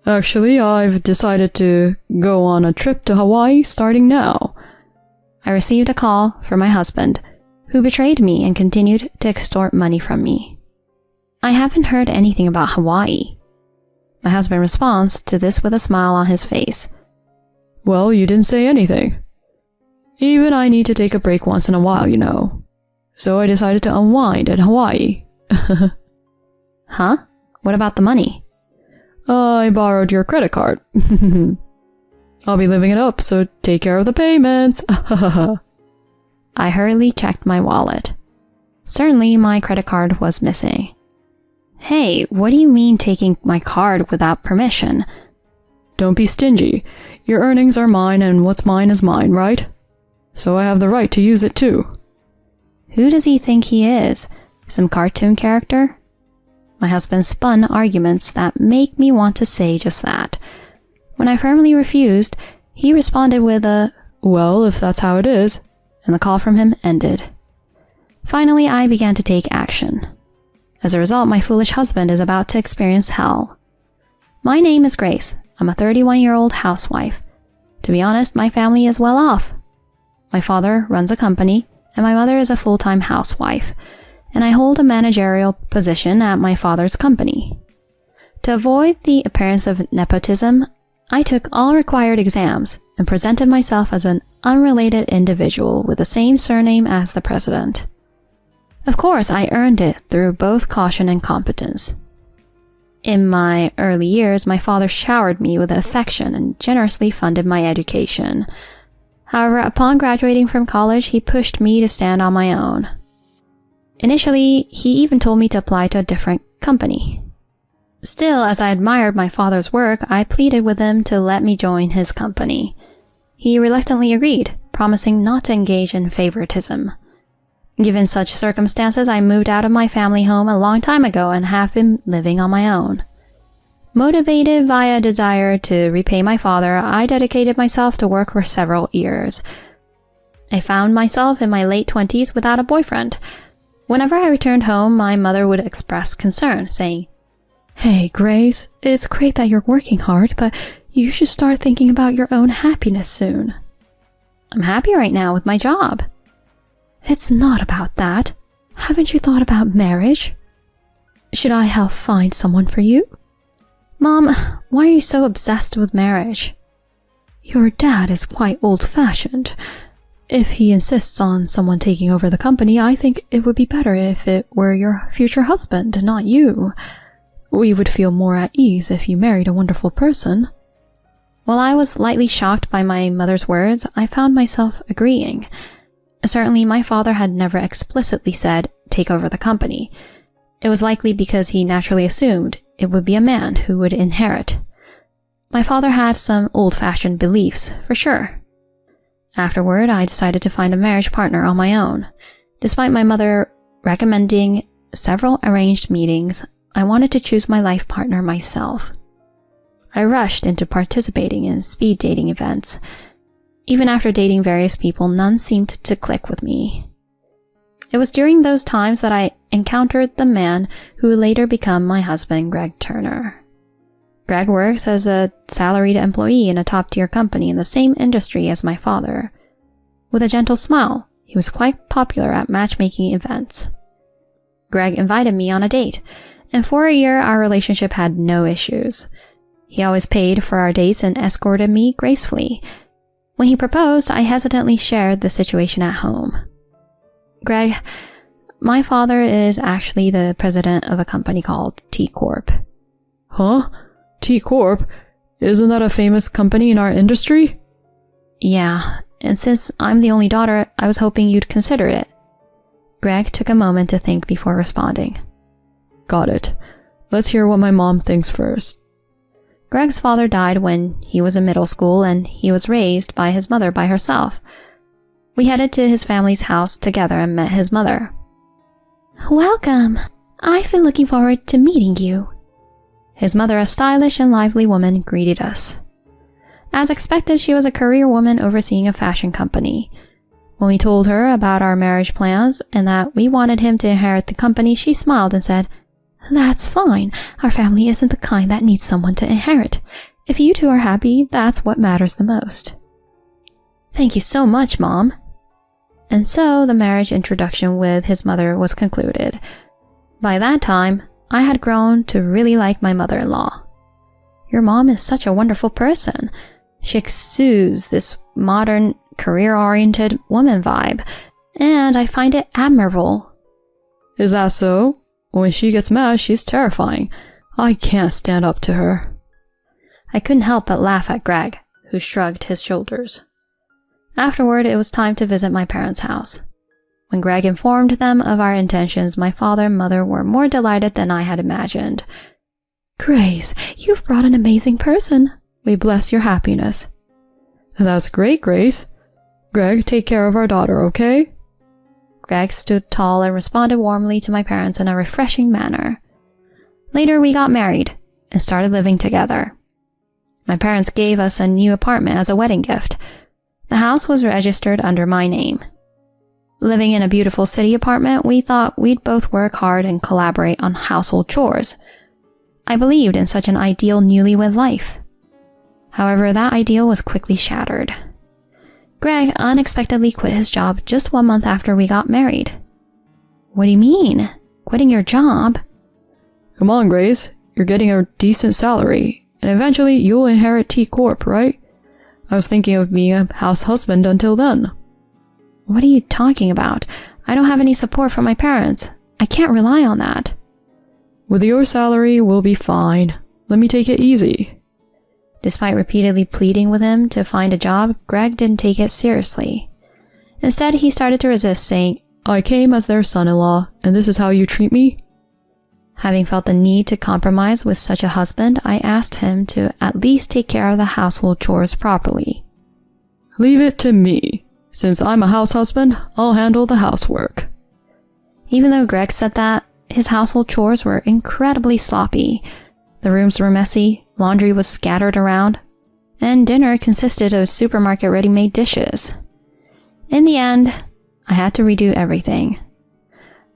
Actually, I've decided to go on a trip to Hawaii starting now. I received a call from my husband, who betrayed me and continued to extort money from me. I haven't heard anything about Hawaii. My husband responds to this with a smile on his face. Well, you didn't say anything. Even I need to take a break once in a while, you know. So I decided to unwind in Hawaii. Huh? What about the money? I borrowed your credit card. I'll be living it up, so take care of the payments. I hurriedly checked my wallet. Certainly, my credit card was missing. Hey, what do you mean taking my card without permission? Don't be stingy. Your earnings are mine and what's mine is mine, right? So I have the right to use it too. Who does he think he is? Some cartoon character? My husband spun arguments that make me want to say just that. When I firmly refused, he responded with a, well, if that's how it is, and the call from him ended. Finally, I began to take action. As a result, my foolish husband is about to experience hell. My name is Grace. I'm a 31-year-old housewife. To be honest, my family is well off. My father runs a company, and my mother is a full-time housewife, and I hold a managerial position at my father's company. To avoid the appearance of nepotism, I took all required exams and presented myself as an unrelated individual with the same surname as the president. Of course, I earned it through both caution and competence. In my early years, my father showered me with affection and generously funded my education. However, upon graduating from college, he pushed me to stand on my own. Initially, he even told me to apply to a different company. Still, as I admired my father's work, I pleaded with him to let me join his company. He reluctantly agreed, promising not to engage in favoritism. Given such circumstances, I moved out of my family home a long time ago and have been living on my own. Motivated via a desire to repay my father, I dedicated myself to work for several years. I found myself in my late 20s without a boyfriend. Whenever I returned home, my mother would express concern, saying, Hey, Grace, it's great that you're working hard, but you should start thinking about your own happiness soon. I'm happy right now with my job. It's not about that. Haven't you thought about marriage? Should I help find someone for you? Mom, why are you so obsessed with marriage? Your dad is quite old-fashioned. If he insists on someone taking over the company, I think it would be better if it were your future husband, not you. We would feel more at ease if you married a wonderful person. While I was lightly shocked by my mother's words, I found myself agreeing. Certainly, my father had never explicitly said, take over the company. It was likely because he naturally assumed it would be a man who would inherit. My father had some old-fashioned beliefs, for sure. Afterward, I decided to find a marriage partner on my own. Despite my mother recommending several arranged meetings, I wanted to choose my life partner myself. I rushed into participating in speed dating events. Even after dating various people, none seemed to click with me. It was during those times that I encountered the man who would later become my husband, Greg Turner. Greg works as a salaried employee in a top-tier company in the same industry as my father. With a gentle smile, he was quite popular at matchmaking events. Greg invited me on a date, and for a year our relationship had no issues. He always paid for our dates and escorted me gracefully. When he proposed, I hesitantly shared the situation at home. Greg, my father is actually the president of a company called T Corp. Huh? T Corp? Isn't that a famous company in our industry? Yeah, and since I'm the only daughter, I was hoping you'd consider it. Greg took a moment to think before responding. Got it. Let's hear what my mom thinks first. Greg's father died when he was in middle school, and he was raised by his mother by herself. We headed to his family's house together and met his mother. Welcome. I've been looking forward to meeting you. His mother, a stylish and lively woman, greeted us. As expected, she was a career woman overseeing a fashion company. When we told her about our marriage plans and that we wanted him to inherit the company, she smiled and said, That's fine. Our family isn't the kind that needs someone to inherit. If you two are happy, that's what matters the most. Thank you so much, Mom. And so the marriage introduction with his mother was concluded. By that time, I had grown to really like my mother-in-law. Your mom is such a wonderful person. She exudes this modern, career-oriented woman vibe, and I find it admirable. Is that so? When she gets mad, she's terrifying. I can't stand up to her. I couldn't help but laugh at Greg, who shrugged his shoulders. Afterward, it was time to visit my parents' house. When Greg informed them of our intentions, my father and mother were more delighted than I had imagined. Grace, you've brought an amazing person. We bless your happiness. That's great, Grace. Greg, take care of our daughter, okay? Greg stood tall and responded warmly to my parents in a refreshing manner. Later, we got married and started living together. My parents gave us a new apartment as a wedding gift. The house was registered under my name. Living in a beautiful city apartment, we thought we'd both work hard and collaborate on household chores. I believed in such an ideal newlywed life. However, that ideal was quickly shattered. Greg unexpectedly quit his job just 1 month after we got married. What do you mean? Quitting your job? Come on, Grace. You're getting a decent salary, and eventually you'll inherit T Corp, right? I was thinking of being a house husband until then. What are you talking about? I don't have any support from my parents. I can't rely on that. With your salary, we'll be fine. Let me take it easy. Despite repeatedly pleading with him to find a job, Greg didn't take it seriously. Instead, he started to resist, saying, I came as their son-in-law, and this is how you treat me? Having felt the need to compromise with such a husband, I asked him to at least take care of the household chores properly. Leave it to me. Since I'm a house husband, I'll handle the housework. Even though Greg said that, his household chores were incredibly sloppy. The rooms were messy, laundry was scattered around, and dinner consisted of supermarket ready-made dishes. In the end, I had to redo everything.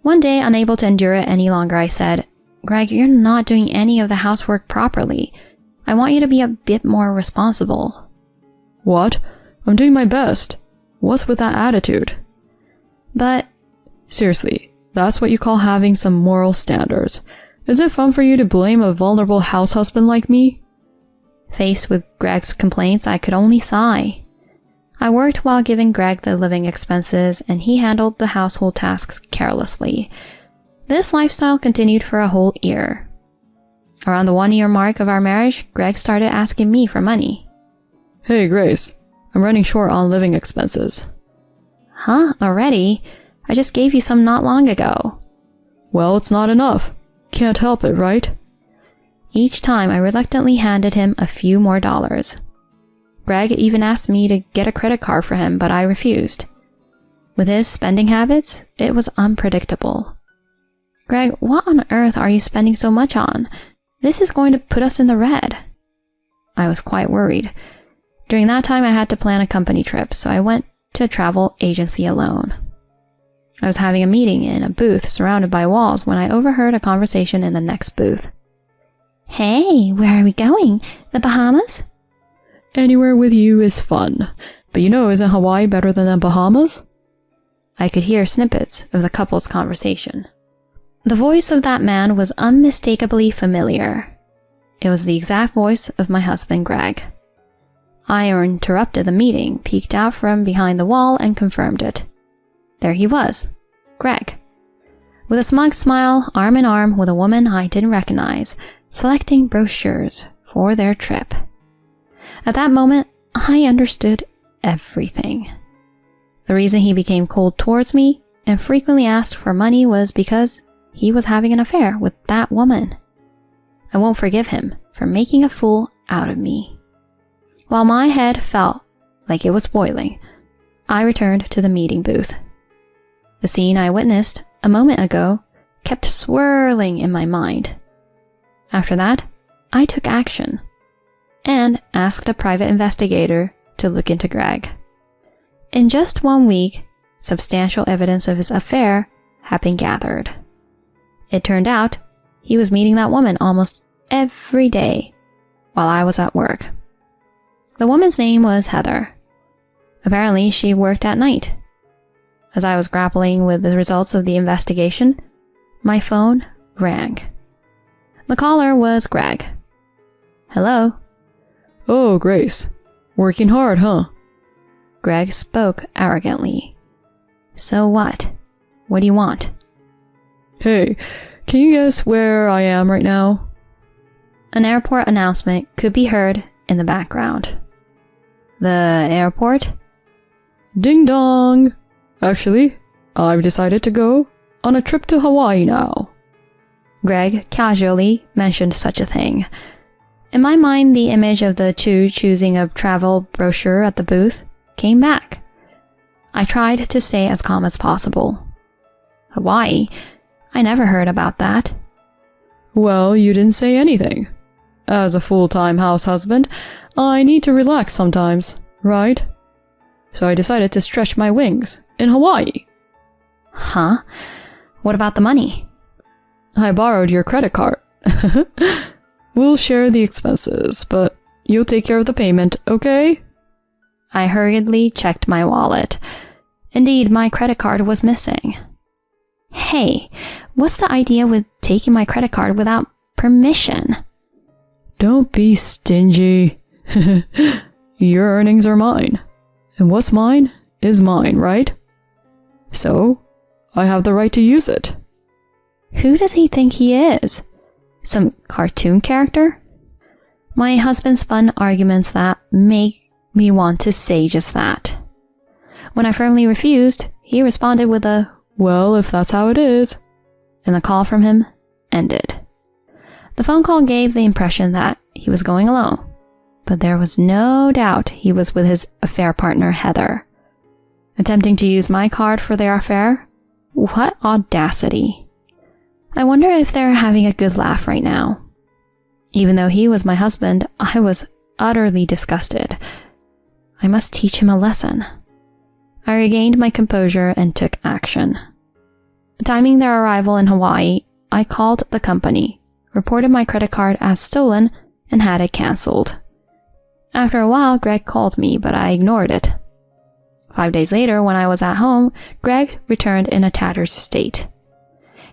One day, unable to endure it any longer, I said, Greg, you're not doing any of the housework properly. I want you to be a bit more responsible. What? I'm doing my best. What's with that attitude? But... Seriously, that's what you call having some moral standards. Is it fun for you to blame a vulnerable house husband like me? Faced with Greg's complaints, I could only sigh. I worked while giving Greg the living expenses, and he handled the household tasks carelessly. This lifestyle continued for a whole year. Around the 1-year mark of our marriage, Greg started asking me for money. Hey, Grace, I'm running short on living expenses. Huh? Already? I just gave you some not long ago. Well, it's not enough. Can't help it, right? Each time, I reluctantly handed him a few more dollars. Greg even asked me to get a credit card for him, but I refused. With his spending habits, it was unpredictable. Greg, what on earth are you spending so much on? This is going to put us in the red. I was quite worried. During that time, I had to plan a company trip, so I went to a travel agency alone. I was having a meeting in a booth surrounded by walls when I overheard a conversation in the next booth. Hey, where are we going? The Bahamas? Anywhere with you is fun. But isn't Hawaii better than the Bahamas? I could hear snippets of the couple's conversation. The voice of that man was unmistakably familiar. It was the exact voice of my husband, Greg. I interrupted the meeting, peeked out from behind the wall, and confirmed it. There he was, Greg, with a smug smile, arm in arm with a woman I didn't recognize, selecting brochures for their trip. At that moment, I understood everything. The reason he became cold towards me and frequently asked for money was because he was having an affair with that woman. I won't forgive him for making a fool out of me. While my head felt like it was boiling, I returned to the meeting booth. The scene I witnessed a moment ago kept swirling in my mind. After that, I took action and asked a private investigator to look into Greg. In just 1 week, substantial evidence of his affair had been gathered. It turned out he was meeting that woman almost every day while I was at work. The woman's name was Heather. Apparently, she worked at night. As I was grappling with the results of the investigation, my phone rang. The caller was Greg. Hello? Oh, Grace. Working hard, huh? Greg spoke arrogantly. So what? What do you want? Hey, can you guess where I am right now? An airport announcement could be heard in the background. The airport? Ding dong! Actually, I've decided to go on a trip to Hawaii now. Greg casually mentioned such a thing. In my mind, the image of the two choosing a travel brochure at the booth came back. I tried to stay as calm as possible. Hawaii? I never heard about that. Well, you didn't say anything. As a full-time house husband, I need to relax sometimes, right? So I decided to stretch my wings in Hawaii. Huh? What about the money? I borrowed your credit card. We'll share the expenses, but you'll take care of the payment, okay? I hurriedly checked my wallet. Indeed, my credit card was missing. Hey, what's the idea with taking my credit card without permission? Don't be stingy. Your earnings are mine. And what's mine is mine, right? So, I have the right to use it. Who does he think he is? Some cartoon character? My husband spun arguments that make me want to say just that. When I firmly refused, he responded with a, "Well, if that's how it is," and the call from him ended. The phone call gave the impression that he was going alone, but there was no doubt he was with his affair partner, Heather. Attempting to use my card for their affair? What audacity. I wonder if they're having a good laugh right now. Even though he was my husband, I was utterly disgusted. I must teach him a lesson. I regained my composure and took action. Timing their arrival in Hawaii, I called the company, reported my credit card as stolen, and had it cancelled. After a while, Greg called me, but I ignored it. 5 days later, when I was at home, Greg returned in a tattered state.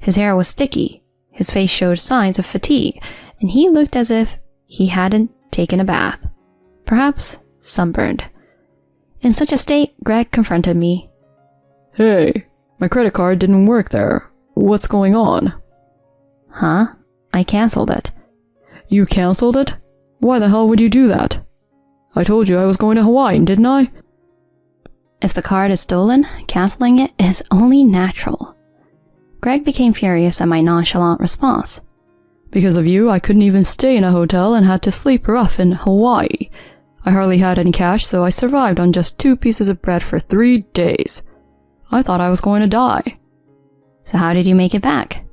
His hair was sticky, his face showed signs of fatigue, and he looked as if he hadn't taken a bath. Perhaps sunburned. In such a state, Greg confronted me. Hey, my credit card didn't work there. What's going on? Huh? I cancelled it. You cancelled it? Why the hell would you do that? I told you I was going to Hawaii, didn't I? If the card is stolen, cancelling it is only natural. Greg became furious at my nonchalant response. Because of you, I couldn't even stay in a hotel and had to sleep rough in Hawaii. I hardly had any cash, so I survived on just 2 pieces of bread for 3 days. I thought I was going to die. So how did you make it back?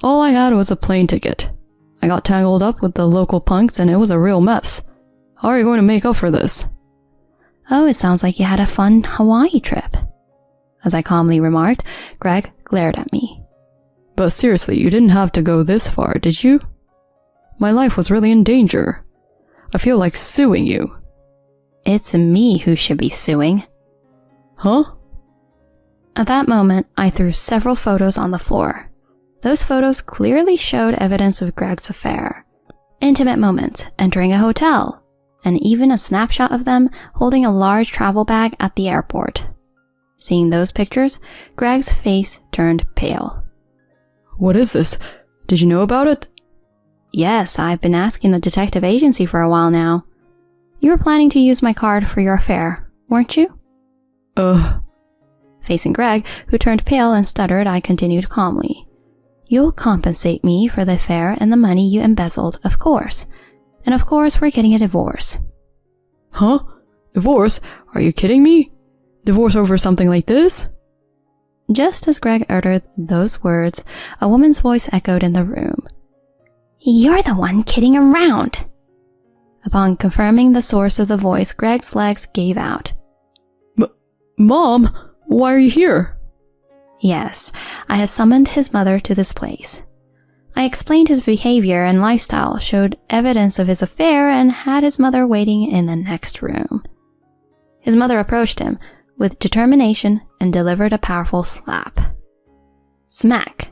All I had was a plane ticket. I got tangled up with the local punks and it was a real mess. How are you going to make up for this? Oh, it sounds like you had a fun Hawaii trip. As I calmly remarked, Greg glared at me. But seriously, you didn't have to go this far, did you? My life was really in danger. I feel like suing you. It's me who should be suing. Huh? At that moment, I threw several photos on the floor. Those photos clearly showed evidence of Greg's affair. Intimate moments, entering a hotel, and even a snapshot of them holding a large travel bag at the airport. Seeing those pictures, Greg's face turned pale. What is this? Did you know about it? Yes, I've been asking the detective agency for a while now. You were planning to use my card for your affair, weren't you? Facing Greg, who turned pale and stuttered, I continued calmly. You'll compensate me for the affair and the money you embezzled, of course. And of course, we're getting a divorce. Huh? Divorce? Are you kidding me? Divorce over something like this? Just as Greg uttered those words, a woman's voice echoed in the room. You're the one kidding around. Upon confirming the source of the voice, Greg's legs gave out. Mom, why are you here? Yes, I had summoned his mother to this place. I explained his behavior and lifestyle, showed evidence of his affair, and had his mother waiting in the next room. His mother approached him with determination and delivered a powerful slap. Smack!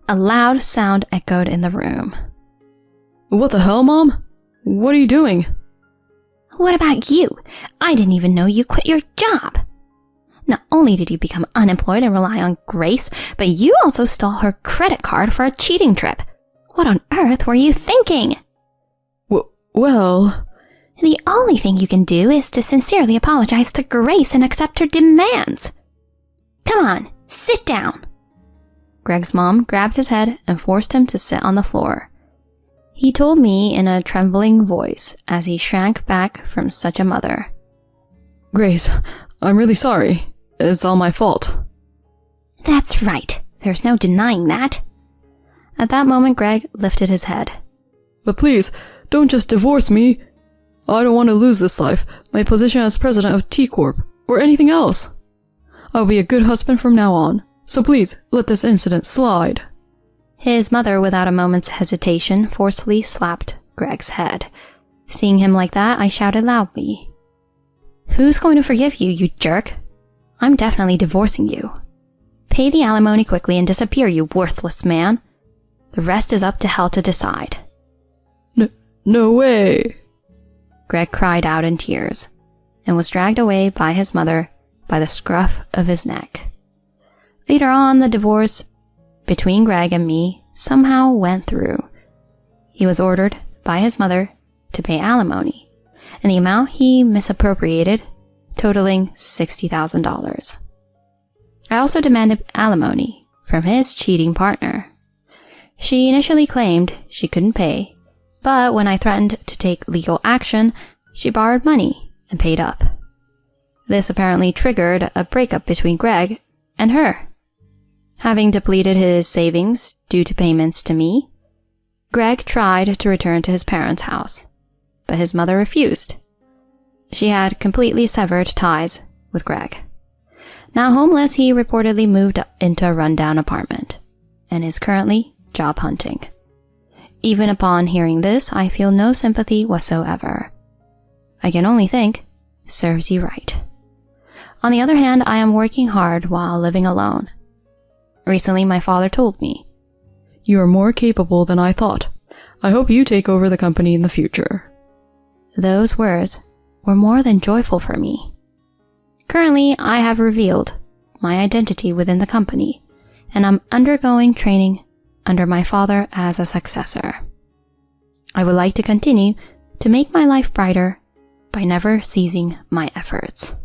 A loud sound echoed in the room. What the hell, Mom? What are you doing? What about you? I didn't even know you quit your job. Not only did you become unemployed and rely on Grace, but you also stole her credit card for a cheating trip. What on earth were you thinking? Well... The only thing you can do is to sincerely apologize to Grace and accept her demands. Come on, sit down. Greg's mom grabbed his head and forced him to sit on the floor. He told me in a trembling voice as he shrank back from such a mother. Grace, I'm really sorry. It's all my fault. That's right. There's no denying that. At that moment, Greg lifted his head. But please, don't just divorce me. I don't want to lose this life, my position as president of T Corp, or anything else. I'll be a good husband from now on, so please let this incident slide. His mother, without a moment's hesitation, forcefully slapped Greg's head. Seeing him like that, I shouted loudly. Who's going to forgive you, you jerk? I'm definitely divorcing you. Pay the alimony quickly and disappear, you worthless man. The rest is up to hell to decide. No way. Greg cried out in tears and was dragged away by his mother by the scruff of his neck. Later on, the divorce between Greg and me somehow went through. He was ordered by his mother to pay alimony, and the amount he misappropriated totaling $60,000. I also demanded alimony from his cheating partner. She initially claimed she couldn't pay, but when I threatened to take legal action, she borrowed money and paid up. This apparently triggered a breakup between Greg and her. Having depleted his savings due to payments to me, Greg tried to return to his parents' house, but his mother refused. She had completely severed ties with Greg. Now homeless, he reportedly moved into a rundown apartment and is currently job hunting. Even upon hearing this, I feel no sympathy whatsoever. I can only think, serves you right. On the other hand, I am working hard while living alone. Recently, my father told me, You are more capable than I thought. I hope you take over the company in the future. Those words were more than joyful for me. Currently, I have revealed my identity within the company, and I'm undergoing training under my father as a successor. I would like to continue to make my life brighter by never ceasing my efforts.